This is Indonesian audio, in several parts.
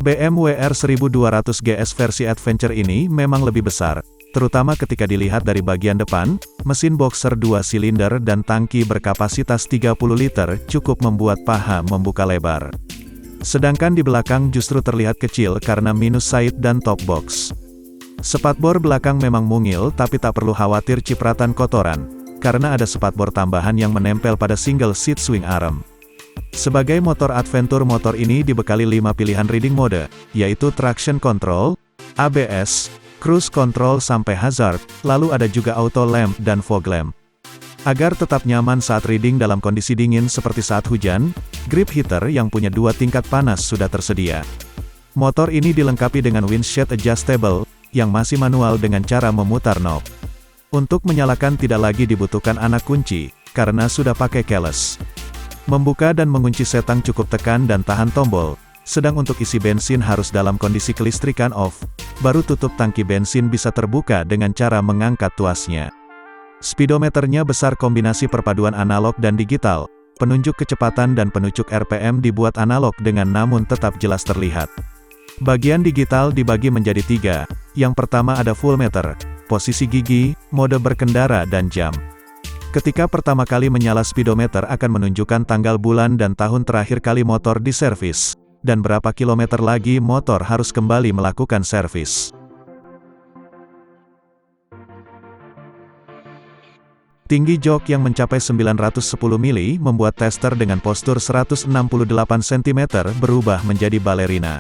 BMW R1200 GS versi Adventure ini memang lebih besar, terutama ketika dilihat dari bagian depan. Mesin boxer 2 silinder dan tangki berkapasitas 30 liter cukup membuat paha membuka lebar. Sedangkan di belakang justru terlihat kecil karena minus side dan top box. Spakbor belakang memang mungil, tapi tak perlu khawatir cipratan kotoran, karena ada spakbor tambahan yang menempel pada single seat swing arm. Sebagai motor adventure, motor ini dibekali 5 pilihan riding mode, yaitu traction control, ABS, cruise control sampai hazard, lalu ada juga auto lamp dan fog lamp. Agar tetap nyaman saat riding dalam kondisi dingin seperti saat hujan, grip heater yang punya 2 tingkat panas sudah tersedia. Motor ini dilengkapi dengan windshield adjustable, yang masih manual dengan cara memutar knob. Untuk menyalakan tidak lagi dibutuhkan anak kunci, karena sudah pakai keyless. Membuka dan mengunci setang cukup tekan dan tahan tombol, sedang untuk isi bensin harus dalam kondisi kelistrikan off, baru tutup tangki bensin bisa terbuka dengan cara mengangkat tuasnya. Speedometernya besar, kombinasi perpaduan analog dan digital, penunjuk kecepatan dan penunjuk RPM dibuat analog dengan namun tetap jelas terlihat. Bagian digital dibagi menjadi 3, yang pertama ada full meter, posisi gigi, mode berkendara dan jam. Ketika pertama kali menyala, speedometer akan menunjukkan tanggal, bulan dan tahun terakhir kali motor diservis, dan berapa kilometer lagi motor harus kembali melakukan servis. Tinggi jok yang mencapai 910 mili membuat tester dengan postur 168 cm berubah menjadi balerina.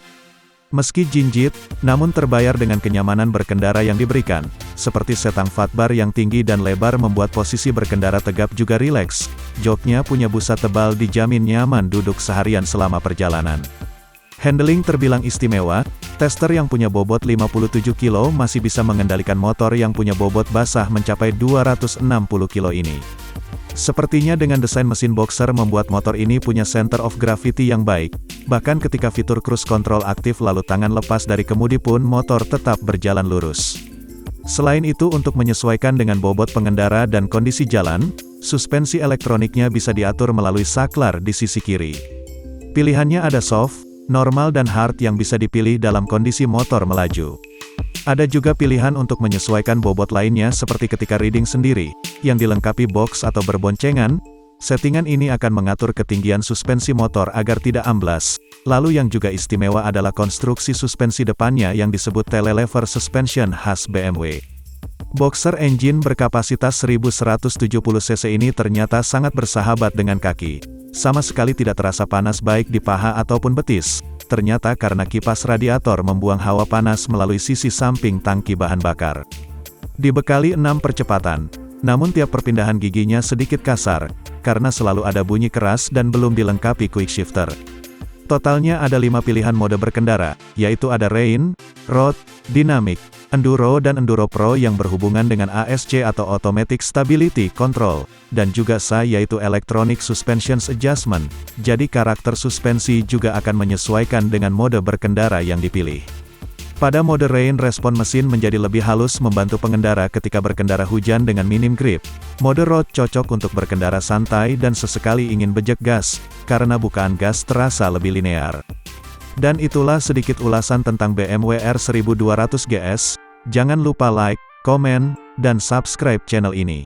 Meski jinjit, namun terbayar dengan kenyamanan berkendara yang diberikan, seperti setang fatbar yang tinggi dan lebar membuat posisi berkendara tegap juga rileks. Joknya punya busa tebal, dijamin nyaman duduk seharian selama perjalanan. Handling terbilang istimewa, tester yang punya bobot 57 kilo masih bisa mengendalikan motor yang punya bobot basah mencapai 260 kilo ini. Sepertinya dengan desain mesin boxer membuat motor ini punya center of gravity yang baik, bahkan ketika fitur cruise control aktif lalu tangan lepas dari kemudi pun motor tetap berjalan lurus. Selain itu, untuk menyesuaikan dengan bobot pengendara dan kondisi jalan, suspensi elektroniknya bisa diatur melalui saklar di sisi kiri. Pilihannya ada soft, normal dan hard yang bisa dipilih dalam kondisi motor melaju. Ada juga pilihan untuk menyesuaikan bobot lainnya seperti ketika riding sendiri, yang dilengkapi box atau berboncengan. Settingan ini akan mengatur ketinggian suspensi motor agar tidak amblas. Lalu yang juga istimewa adalah konstruksi suspensi depannya yang disebut telelever suspension khas BMW. Boxer engine berkapasitas 1170 cc ini ternyata sangat bersahabat dengan kaki. Sama sekali tidak terasa panas baik di paha ataupun betis. Ternyata karena kipas radiator membuang hawa panas melalui sisi samping tangki bahan bakar. Dibekali 6 percepatan, namun tiap perpindahan giginya sedikit kasar, karena selalu ada bunyi keras dan belum dilengkapi quick shifter. Totalnya ada 5 pilihan mode berkendara, yaitu ada Rain, Road, Dynamic, Enduro dan Enduro Pro yang berhubungan dengan ASC atau Automatic Stability Control, dan juga SA yaitu Electronic Suspension Adjustment, jadi karakter suspensi juga akan menyesuaikan dengan mode berkendara yang dipilih. Pada mode Rain, respon mesin menjadi lebih halus membantu pengendara ketika berkendara hujan dengan minim grip. Mode Road cocok untuk berkendara santai dan sesekali ingin bejek gas, karena bukaan gas terasa lebih linear. Dan itulah sedikit ulasan tentang BMW R1200 GS. Jangan lupa like, komen, dan subscribe channel ini.